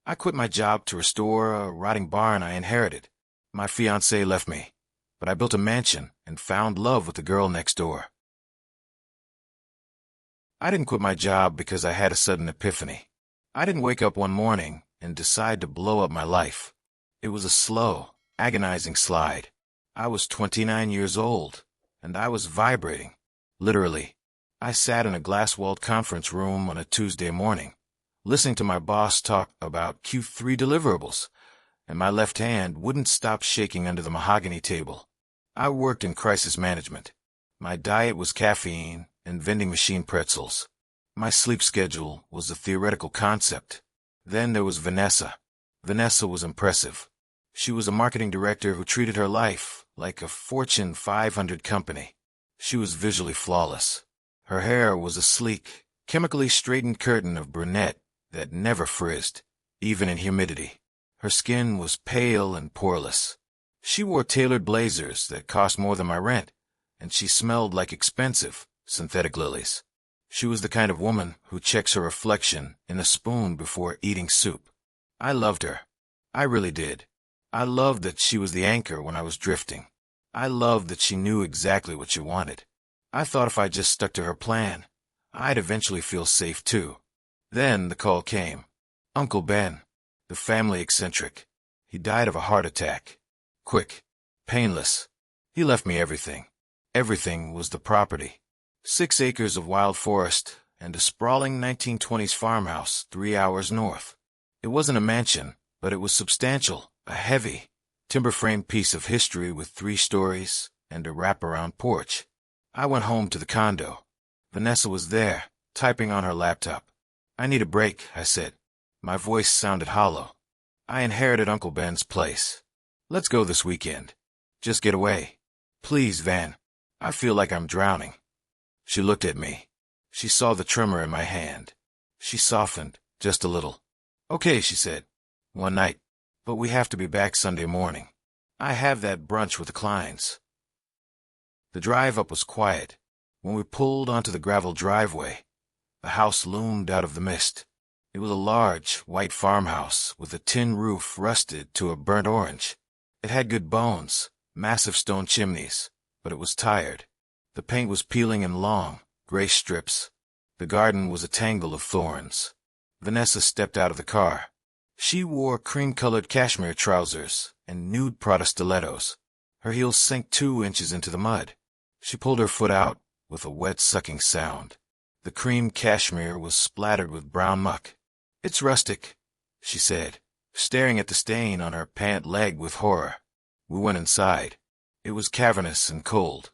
I quit my job to restore a rotting barn I inherited. My fiancée left me, but I built a mansion and found love with the girl next door. I didn't quit my job because I had a sudden epiphany. I didn't wake up one morning and decide to blow up my life. It was a slow, agonizing slide. I was 29 years old, and I was vibrating. Literally. I sat in a glass-walled conference room on a Tuesday morning, listening to my boss talk about Q3 deliverables, and my left hand wouldn't stop shaking under the mahogany table. I worked in crisis management. My diet was caffeine and vending machine pretzels. My sleep schedule was a theoretical concept. Then there was Vanessa. Vanessa was impressive. She was a marketing director who treated her life like a Fortune 500 company. She was visually flawless. Her hair was a sleek, chemically straightened curtain of brunette that never frizzed, even in humidity. Her skin was pale and poreless. She wore tailored blazers that cost more than my rent, and she smelled like expensive, synthetic lilies. She was the kind of woman who checks her reflection in a spoon before eating soup. I loved her. I really did. I loved that she was the anchor when I was drifting. I loved that she knew exactly what she wanted. I thought if I just stuck to her plan, I'd eventually feel safe too. Then the call came. Uncle Ben, the family eccentric. He died of a heart attack. Quick. Painless. He left me everything. Everything was the property. 6 acres of wild forest and a sprawling 1920s farmhouse 3 hours north. It wasn't a mansion, but it was substantial, a heavy, timber-framed piece of history with 3 stories and a wraparound porch. I went home to the condo. Vanessa was there, typing on her laptop. I need a break, I said. My voice sounded hollow. I inherited Uncle Ben's place. Let's go this weekend. Just get away. Please, Van. I feel like I'm drowning. She looked at me. She saw the tremor in my hand. She softened, just a little. Okay, she said. One night. But we have to be back Sunday morning. I have that brunch with the Kleins. The drive up was quiet. When we pulled onto the gravel driveway, the house loomed out of the mist. It was a large, white farmhouse with a tin roof rusted to a burnt orange. It had good bones, massive stone chimneys, but it was tired. The paint was peeling in long, gray strips. The garden was a tangle of thorns. Vanessa stepped out of the car. She wore cream-colored cashmere trousers and nude Prada stilettos. Her heels sank 2 inches into the mud. She pulled her foot out with a wet sucking sound. The cream cashmere was splattered with brown muck. It's rustic, she said, staring at the stain on her pant leg with horror. We went inside. It was cavernous and cold.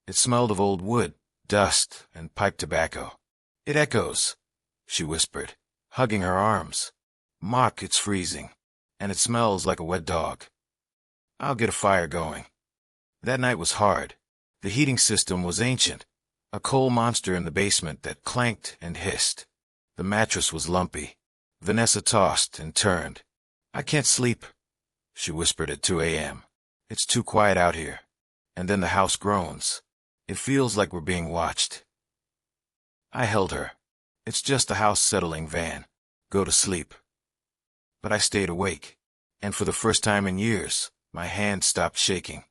It smelled of old wood, dust, and pipe tobacco. It echoes, she whispered, hugging her arms. Mock, it's freezing, and it smells like a wet dog. I'll get a fire going. That night was hard. The heating system was ancient, a coal monster in the basement that clanked and hissed. The mattress was lumpy. Vanessa tossed and turned. I can't sleep, she whispered at 2 a.m. It's too quiet out here. And then the house groans. It feels like we're being watched. I held her. It's just the house settling, Van. Go to sleep. But I stayed awake, and for the first time in years, my hand stopped shaking.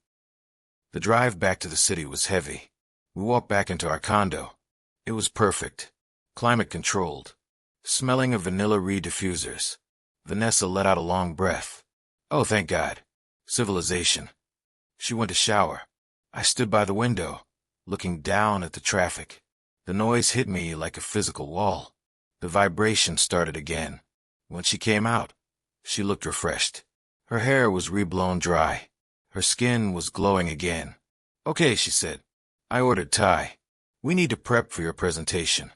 The drive back to the city was heavy. We walked back into our condo. It was perfect, climate-controlled, smelling of vanilla reed diffusers. Vanessa let out a long breath. Oh, thank God. Civilization. She went to shower. I stood by the window, looking down at the traffic. The noise hit me like a physical wall. The vibration started again. When she came out, she looked refreshed. Her hair was reblown dry. Her skin was glowing again. Okay, she said. I ordered Thai. We need to prep for your presentation.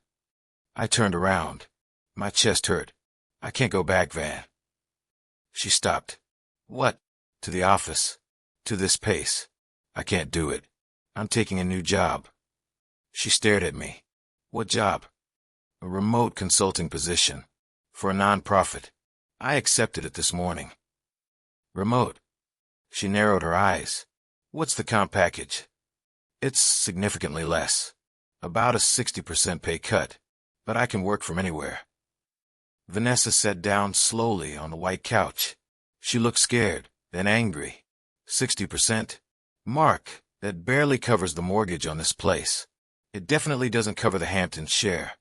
I turned around. My chest hurt. I can't go back, Van. She stopped. What? To the office. To this pace. I can't do it. I'm taking a new job. She stared at me. What job? A remote consulting position. For a non-profit. I accepted it this morning. Remote. She narrowed her eyes. What's the comp package? It's significantly less. About a 60% pay cut. But I can work from anywhere. Vanessa sat down slowly on the white couch. She looked scared, then angry. 60%? Mark, that barely covers the mortgage on this place. It definitely doesn't cover the Hamptons' share.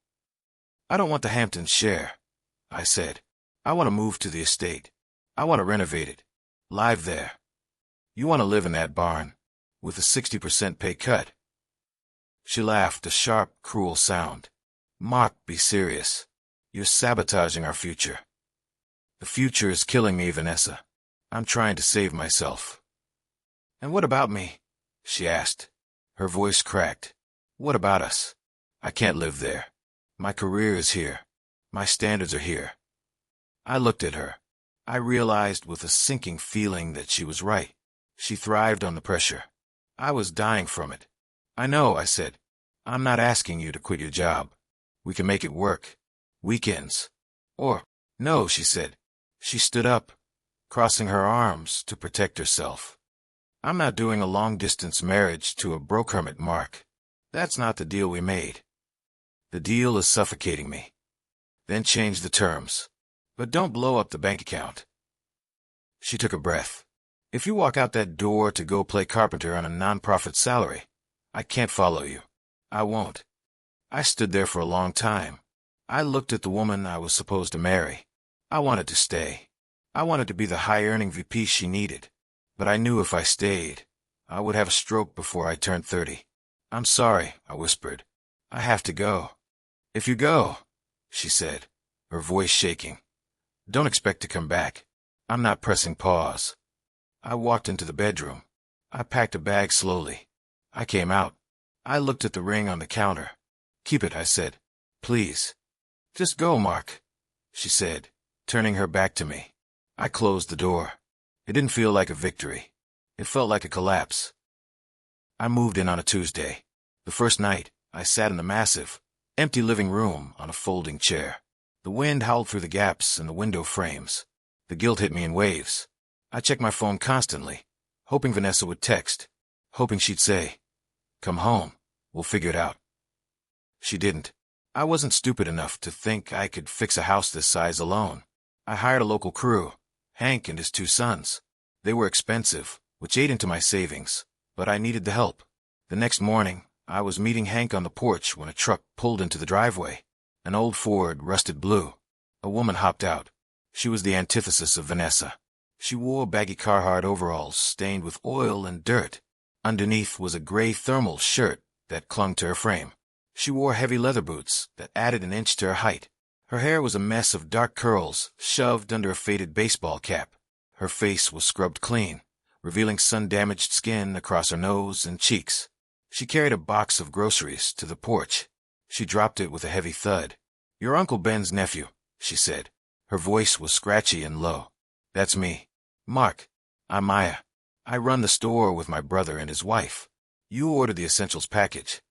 I don't want the Hamptons' share, I said. I want to move to the estate. I want to renovate it. Live there. You want to live in that barn, with a 60% pay cut. She laughed, a sharp, cruel sound. Mark, be serious. You're sabotaging our future. The future is killing me, Vanessa. I'm trying to save myself. And what about me? She asked. Her voice cracked. What about us? I can't live there. My career is here. My standards are here. I looked at her. I realized with a sinking feeling that she was right. She thrived on the pressure. I was dying from it. I know, I said. I'm not asking you to quit your job. We can make it work. Weekends. Or, no, she said. She stood up, crossing her arms to protect herself. I'm not doing a long-distance marriage to a broke hermit, Mark. That's not the deal we made. The deal is suffocating me. Then change the terms. But don't blow up the bank account. She took a breath. If you walk out that door to go play carpenter on a non-profit salary, I can't follow you. I won't. I stood there for a long time. I looked at the woman I was supposed to marry. I wanted to stay. I wanted to be the high-earning VP she needed. But I knew if I stayed, I would have a stroke before I turned 30. I'm sorry, I whispered. I have to go. If you go, she said, her voice shaking, don't expect to come back. I'm not pressing pause. I walked into the bedroom. I packed a bag slowly. I came out. I looked at the ring on the counter. Keep it, I said. Please. Just go, Mark, she said, turning her back to me. I closed the door. It didn't feel like a victory. It felt like a collapse. I moved in on a Tuesday. The first night, I sat in the massive, empty living room on a folding chair. The wind howled through the gaps in the window frames. The guilt hit me in waves. I checked my phone constantly, hoping Vanessa would text, hoping she'd say, "Come home, we'll figure it out." She didn't. I wasn't stupid enough to think I could fix a house this size alone. I hired a local crew, Hank and his 2 sons. They were expensive, which ate into my savings, but I needed the help. The next morning, I was meeting Hank on the porch when a truck pulled into the driveway. An old Ford, rusted blue. A woman hopped out. She was the antithesis of Vanessa. She wore baggy Carhartt overalls stained with oil and dirt. Underneath was a gray thermal shirt that clung to her frame. She wore heavy leather boots that added an inch to her height. Her hair was a mess of dark curls shoved under a faded baseball cap. Her face was scrubbed clean, revealing sun-damaged skin across her nose and cheeks. She carried a box of groceries to the porch. She dropped it with a heavy thud. "Your Uncle Ben's nephew," she said. Her voice was scratchy and low. "That's me. Mark. I'm Maya. I run the store with my brother and his wife. You ordered the essentials package."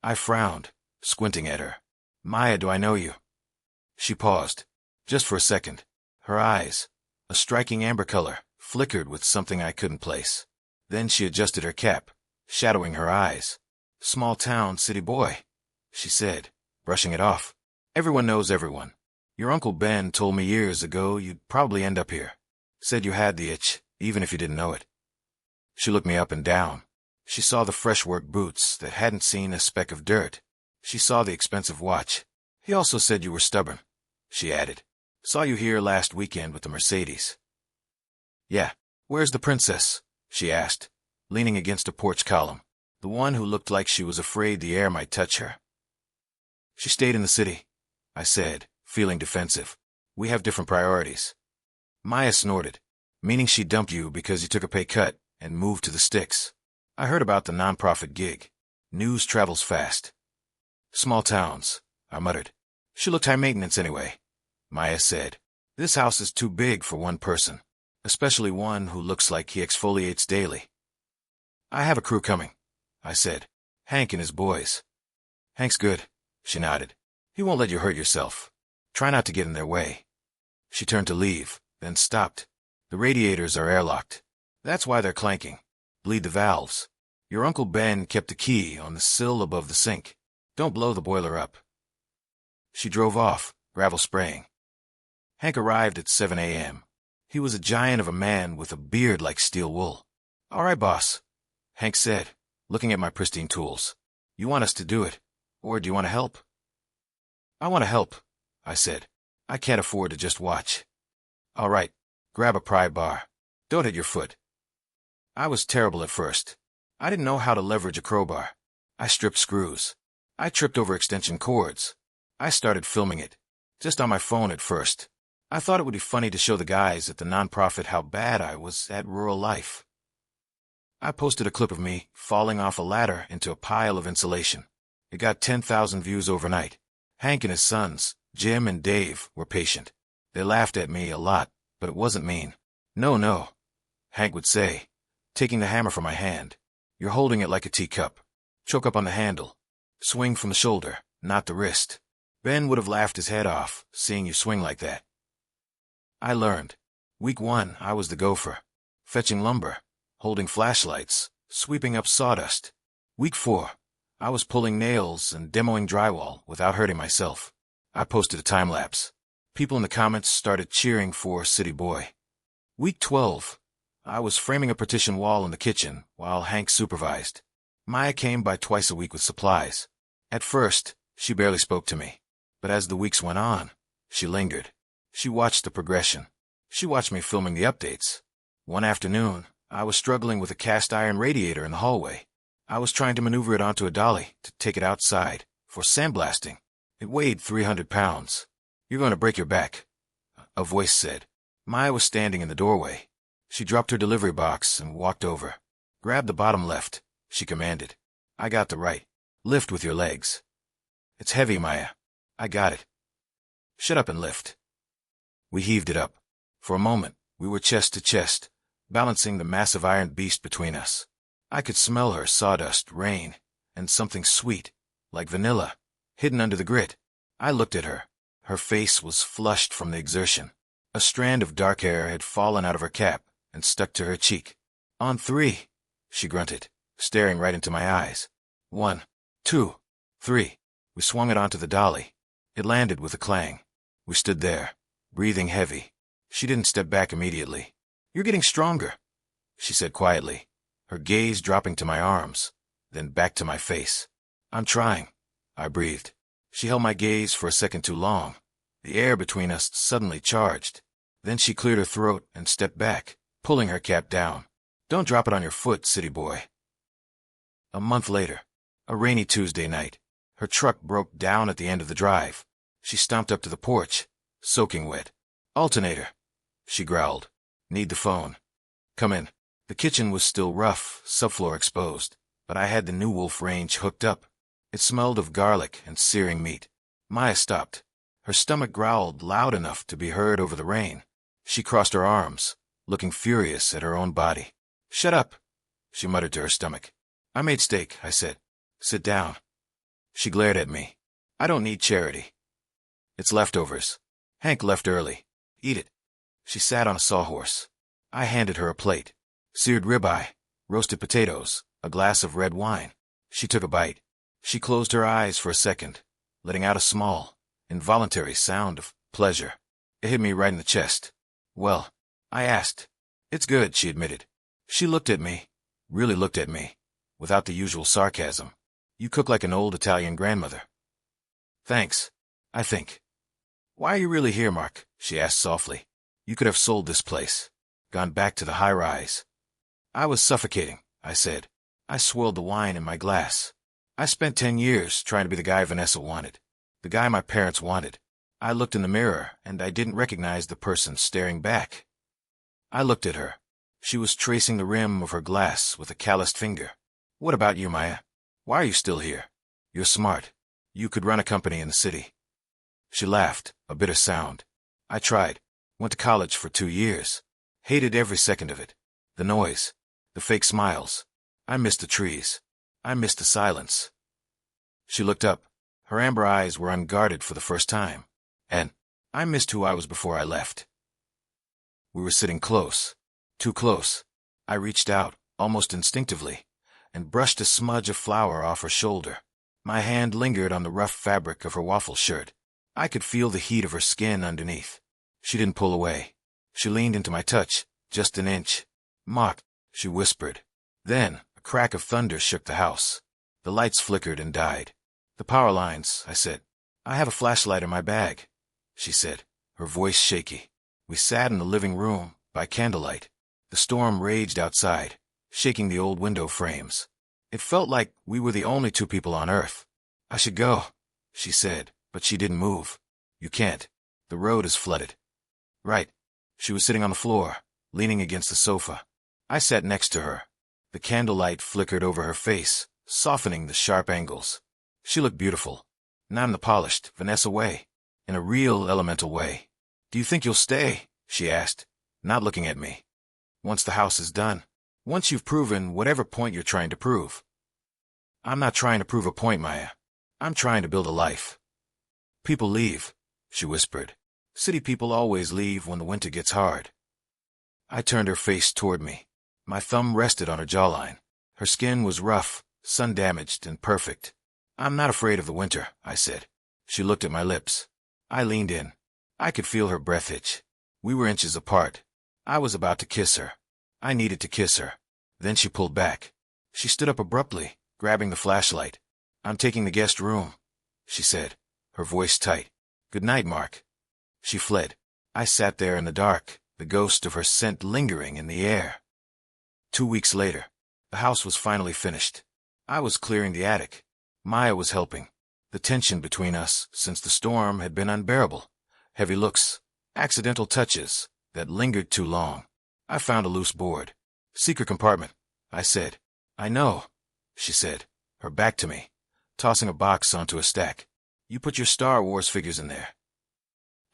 I frowned, squinting at her. "Maya, do I know you?" She paused, just for a second. Her eyes, a striking amber color, flickered with something I couldn't place. Then she adjusted her cap, shadowing her eyes. "Small town city boy," she said, brushing it off. "Everyone knows everyone. Your Uncle Ben told me years ago you'd probably end up here. Said you had the itch, even if you didn't know it." She looked me up and down. She saw the fresh work boots that hadn't seen a speck of dirt. She saw the expensive watch. "He also said you were stubborn," she added. "Saw you here last weekend with the Mercedes." "Yeah. Where's the princess?" she asked, leaning against a porch column. The one who looked like she was afraid the air might touch her. "She stayed in the city," I said, feeling defensive. "We have different priorities." Maya snorted, "Meaning she dumped you because you took a pay cut and moved to the sticks." I heard about the nonprofit gig. News travels fast. "Small towns," I muttered. "She looked high maintenance anyway," Maya said. "This house is too big for one person, especially one who looks like he exfoliates daily." "I have a crew coming," I said. "Hank and his boys." "Hank's good," she nodded. "He won't let you hurt yourself. Try not to get in their way." She turned to leave, then stopped. "The radiators are airlocked. That's why they're clanking. Bleed the valves. Your Uncle Ben kept the key on the sill above the sink. Don't blow the boiler up." She drove off, gravel spraying. Hank arrived at 7 a.m. He was a giant of a man with a beard like steel wool. "All right, boss," Hank said, looking at my pristine tools. "You want us to do it, or do you want to help?" "I want to help," I said. "I can't afford to just watch." "All right, grab a pry bar. Don't hit your foot." I was terrible at first. I didn't know how to leverage a crowbar. I stripped screws. I tripped over extension cords. I started filming it, just on my phone at first. I thought it would be funny to show the guys at the nonprofit how bad I was at rural life. I posted a clip of me falling off a ladder into a pile of insulation. It got 10,000 views overnight. Hank and his sons, Jim and Dave, were patient. They laughed at me a lot, but it wasn't mean. No, Hank would say, taking the hammer from my hand. "You're holding it like a teacup. Choke up on the handle. Swing from the shoulder, not the wrist." Ben would have laughed his head off, seeing you swing like that. I learned. Week 1, I was the gopher, fetching lumber, holding flashlights, sweeping up sawdust. Week 4, I was pulling nails and demoing drywall without hurting myself. I posted a time-lapse. People in the comments started cheering for City Boy. Week 12, I was framing a partition wall in the kitchen while Hank supervised. Maya came by twice a week with supplies. At first, she barely spoke to me, but as the weeks went on, she lingered. She watched the progression. She watched me filming the updates. One afternoon, I was struggling with a cast iron radiator in the hallway. I was trying to maneuver it onto a dolly to take it outside for sandblasting. It weighed 300 pounds. "You're going to break your back," a voice said. Maya was standing in the doorway. She dropped her delivery box and walked over. "Grab the bottom left," she commanded. I got the right. "Lift with your legs." "It's heavy, Maya." "I got it." "Shut up and lift." We heaved it up. For a moment, we were chest to chest, balancing the massive iron beast between us. I could smell her sawdust, rain, and something sweet, like vanilla, hidden under the grit. I looked at her. Her face was flushed from the exertion. A strand of dark hair had fallen out of her cap and stuck to her cheek. "On 3, she grunted, staring right into my eyes. 1, 2, 3. We swung it onto the dolly. It landed with a clang. We stood there, breathing heavy. She didn't step back immediately. "You're getting stronger," she said quietly, her gaze dropping to my arms, then back to my face. "I'm trying," I breathed. She held my gaze for a second too long. The air between us suddenly charged. Then she cleared her throat and stepped back, pulling her cap down. "Don't drop it on your foot, City Boy." A month later, a rainy Tuesday night, her truck broke down at the end of the drive. She stomped up to the porch, soaking wet. "Alternator," she growled. "Need the phone." "Come in." The kitchen was still rough, subfloor exposed, but I had the New Wolf range hooked up. It smelled of garlic and searing meat. Maya stopped. Her stomach growled loud enough to be heard over the rain. She crossed her arms, looking furious at her own body. "Shut up," she muttered to her stomach. "I made steak," I said. "Sit down." She glared at me. "I don't need charity." "It's leftovers. Hank left early. Eat it." She sat on a sawhorse. I handed her a plate. Seared ribeye, roasted potatoes, a glass of red wine. She took a bite. She closed her eyes for a second, letting out a small, involuntary sound of pleasure. It hit me right in the chest. "Well?" I asked. "It's good," she admitted. She looked at me, really looked at me, without the usual sarcasm. "You cook like an old Italian grandmother." "Thanks, I think." "Why are you really here, Mark?" she asked softly. "You could have sold this place, gone back to the high-rise." "I was suffocating," I said. I swirled the wine in my glass. "I spent 10 years trying to be the guy Vanessa wanted, the guy my parents wanted. I looked in the mirror, and I didn't recognize the person staring back." I looked at her. She was tracing the rim of her glass with a calloused finger. "What about you, Maya? Why are you still here? You're smart. You could run a company in the city." She laughed, a bitter sound. "I tried. Went to college for 2 years. Hated every second of it. The noise. The fake smiles. I missed the trees. I missed the silence." She looked up. Her amber eyes were unguarded for the first time. "And I missed who I was before I left." We were sitting close. Too close. I reached out, almost instinctively, and brushed a smudge of flour off her shoulder. My hand lingered on the rough fabric of her waffle shirt. I could feel the heat of her skin underneath. She didn't pull away. She leaned into my touch, just an inch. "Mark," she whispered. Then, a crack of thunder shook the house. The lights flickered and died. "The power lines," I said. "I have a flashlight in my bag," she said, her voice shaky. We sat in the living room, by candlelight. The storm raged outside, shaking the old window frames. It felt like we were the only two people on Earth. "I should go," she said, but she didn't move. "You can't. The road is flooded." "Right." She was sitting on the floor, leaning against the sofa. I sat next to her. The candlelight flickered over her face, softening the sharp angles. She looked beautiful, not in the polished Vanessa way, in a real elemental way. "Do you think you'll stay?" she asked, not looking at me. "Once the house is done. Once you've proven whatever point you're trying to prove." "I'm not trying to prove a point, Maya. I'm trying to build a life." "People leave," she whispered. "City people always leave when the winter gets hard." I turned her face toward me. My thumb rested on her jawline. Her skin was rough, sun-damaged, and perfect. "I'm not afraid of the winter," I said. She looked at my lips. I leaned in. I could feel her breath hitch. We were inches apart. I was about to kiss her. I needed to kiss her. Then she pulled back. She stood up abruptly, grabbing the flashlight. "I'm taking the guest room," she said, her voice tight. "Good night, Mark." She fled. I sat there in the dark, the ghost of her scent lingering in the air. 2 weeks later, the house was finally finished. I was clearing the attic. Maya was helping. The tension between us since the storm had been unbearable. Heavy looks, accidental touches that lingered too long. I found a loose board. "Secret compartment," I said. "I know," she said, her back to me, tossing a box onto a stack. "You put your Star Wars figures in there."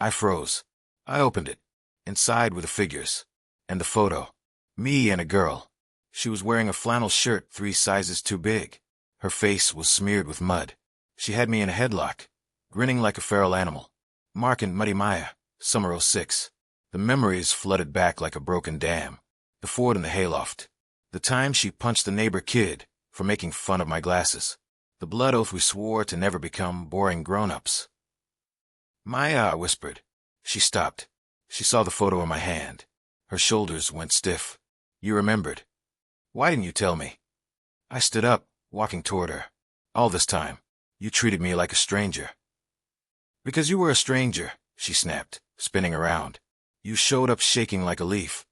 I froze. I opened it. Inside were the figures. And the photo. Me and a girl. She was wearing a flannel shirt 3 sizes too big. Her face was smeared with mud. She had me in a headlock, grinning like a feral animal. Mark and Muddy Maya, summer '06. The memories flooded back like a broken dam. The Ford in the hayloft. The time she punched the neighbor kid for making fun of my glasses. The blood oath we swore to never become boring grown-ups. "Maya," I whispered. She stopped. She saw the photo in my hand. Her shoulders went stiff. "You remembered. Why didn't you tell me?" I stood up, walking toward her. "All this time, you treated me like a stranger." "Because you were a stranger," she snapped, spinning around. "You showed up shaking like a leaf,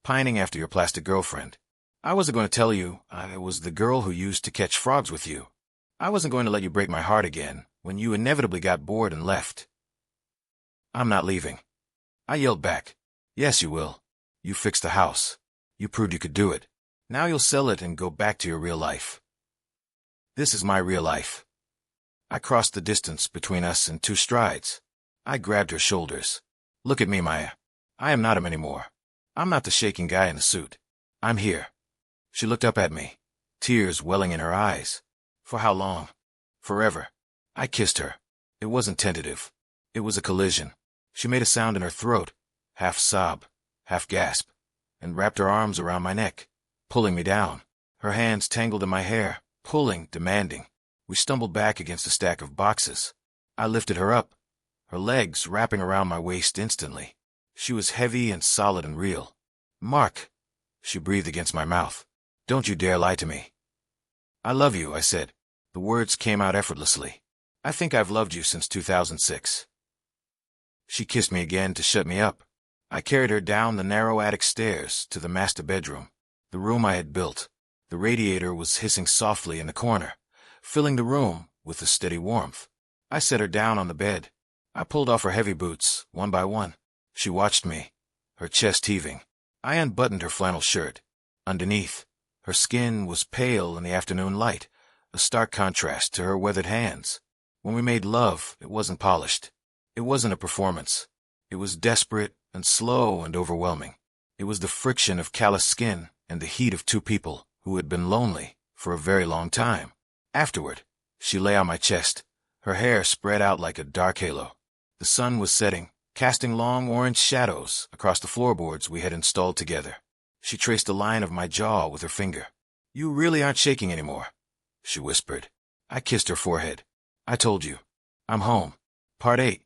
pining after your plastic girlfriend. I wasn't going to tell you I was the girl who used to catch frogs with you. I wasn't going to let you break my heart again when you inevitably got bored and left." "I'm not leaving." I yelled back. "Yes, you will. You fixed the house. You proved you could do it. Now you'll sell it and go back to your real life." "This is my real life." I crossed the distance between us in 2 strides. I grabbed her shoulders. "Look at me, Maya. I am not him anymore. I'm not the shaking guy in the suit. I'm here." She looked up at me, tears welling in her eyes. "For how long?" "Forever." I kissed her. It wasn't tentative. It was a collision. She made a sound in her throat, half sob, half gasp, and wrapped her arms around my neck, pulling me down. Her hands tangled in my hair, pulling, demanding. We stumbled back against a stack of boxes. I lifted her up, her legs wrapping around my waist instantly. She was heavy and solid and real. "Mark," she breathed against my mouth. "Don't you dare lie to me." "I love you," I said. The words came out effortlessly. "I think I've loved you since 2006. She kissed me again to shut me up. I carried her down the narrow attic stairs to the master bedroom, the room I had built. The radiator was hissing softly in the corner, filling the room with a steady warmth. I set her down on the bed. I pulled off her heavy boots, one by one. She watched me, her chest heaving. I unbuttoned her flannel shirt. Underneath, her skin was pale in the afternoon light, a stark contrast to her weathered hands. When we made love, it wasn't polished. It wasn't a performance. It was desperate and slow and overwhelming. It was the friction of calloused skin and the heat of 2 people who had been lonely for a very long time. Afterward, she lay on my chest, her hair spread out like a dark halo. The sun was setting, casting long orange shadows across the floorboards we had installed together. She traced a line of my jaw with her finger. "You really aren't shaking anymore," she whispered. I kissed her forehead. "I told you. I'm home." Part 8.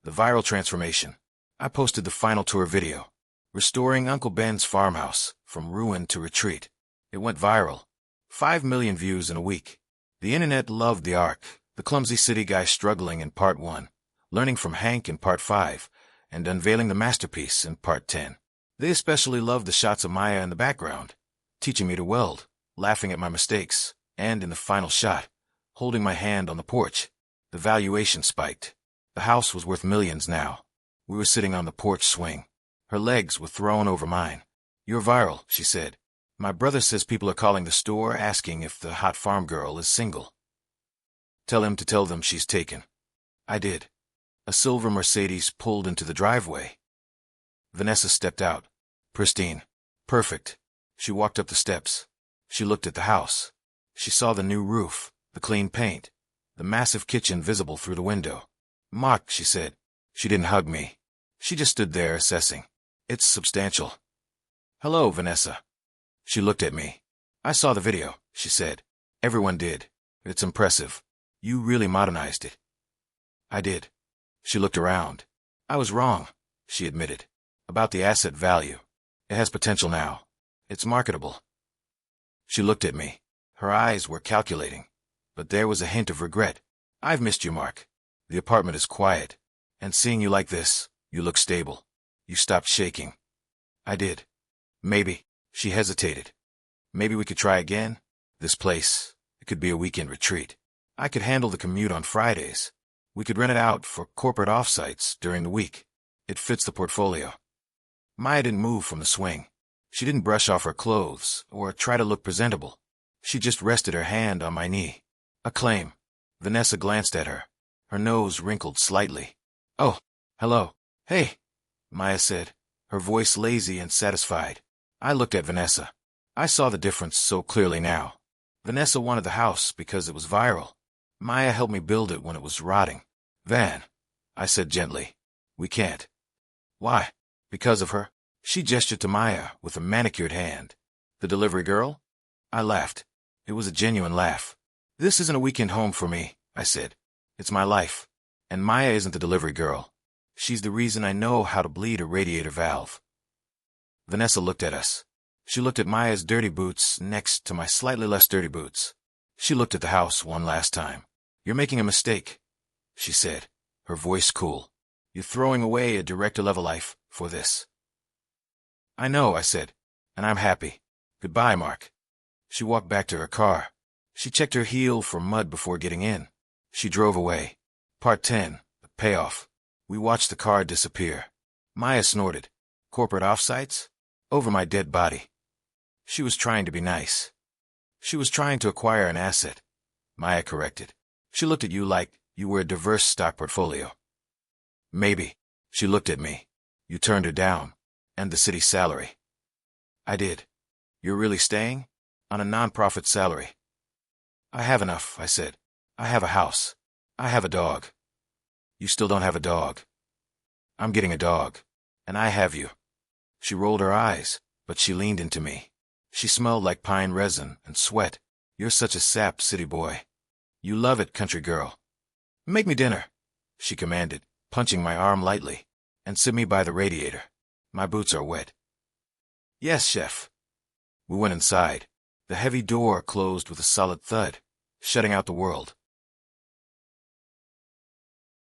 The Viral Transformation. I posted the final tour video, restoring Uncle Ben's farmhouse from ruin to retreat. It went viral. 5 million views in a week. The internet loved the arc, the clumsy city guy struggling in part 1, learning from Hank in part 5, and unveiling the masterpiece in part 10. They especially loved the shots of Maya in the background, teaching me to weld, laughing at my mistakes, and in the final shot, holding my hand on the porch. The valuation spiked. The house was worth millions now. We were sitting on the porch swing. Her legs were thrown over mine. "You're viral," she said. "My brother says people are calling the store asking if the hot farm girl is single. Tell him to tell them she's taken." I did. A silver Mercedes pulled into the driveway. Vanessa stepped out. Pristine. Perfect. She walked up the steps. She looked at the house. She saw the new roof, the clean paint, the massive kitchen visible through the window. "Mark," she said. She didn't hug me. She just stood there assessing. "It's substantial." "Hello, Vanessa." She looked at me. "I saw the video," she said. "Everyone did. It's impressive. You really modernized it." I did. She looked around. "I was wrong," she admitted, "about the asset value. It has potential now. It's marketable." She looked at me. Her eyes were calculating, but there was a hint of regret. "I've missed you, Mark. The apartment is quiet, and seeing you like this, you look stable. You stopped shaking." I did. "Maybe." She hesitated. "Maybe we could try again? This place, it could be a weekend retreat. I could handle the commute on Fridays. We could rent it out for corporate offsites during the week. It fits the portfolio." Maya didn't move from the swing. She didn't brush off her clothes or try to look presentable. She just rested her hand on my knee. A claim. Vanessa glanced at her. Her nose wrinkled slightly. "Oh, hello. Hey," Maya said, her voice lazy and satisfied. I looked at Vanessa. I saw the difference so clearly now. Vanessa wanted the house because it was viral. Maya helped me build it when it was rotting. "Van," I said gently, "we can't." "Why?" "Because of her." She gestured to Maya with a manicured hand. "The delivery girl?" I laughed. It was a genuine laugh. "This isn't a weekend home for me," I said. "It's my life. And Maya isn't the delivery girl. She's the reason I know how to bleed a radiator valve." Vanessa looked at us. She looked at Maya's dirty boots next to my slightly less dirty boots. She looked at the house one last time. "You're making a mistake," she said, her voice cool. "You're throwing away a director-level life for this." "I know," I said, "and I'm happy. Goodbye, Mark." She walked back to her car. She checked her heel for mud before getting in. She drove away. Part 10, the payoff. We watched the car disappear. Maya snorted. "Corporate offsites? Over my dead body." She was trying to be nice. "She was trying to acquire an asset," Maya corrected. "She looked at you like you were a diverse stock portfolio." "Maybe." She looked at me. "You turned her down. And the city salary." I did. "You're really staying? On a non-profit salary?" "I have enough," I said. "I have a house. I have a dog." "You still don't have a dog." "I'm getting a dog. And I have you." She rolled her eyes, but she leaned into me. She smelled like pine resin and sweat. "You're such a sap, city boy. You love it, country girl." "Make me dinner," she commanded, punching my arm lightly, "and sit me by the radiator. My boots are wet." "Yes, chef." We went inside. The heavy door closed with a solid thud, shutting out the world.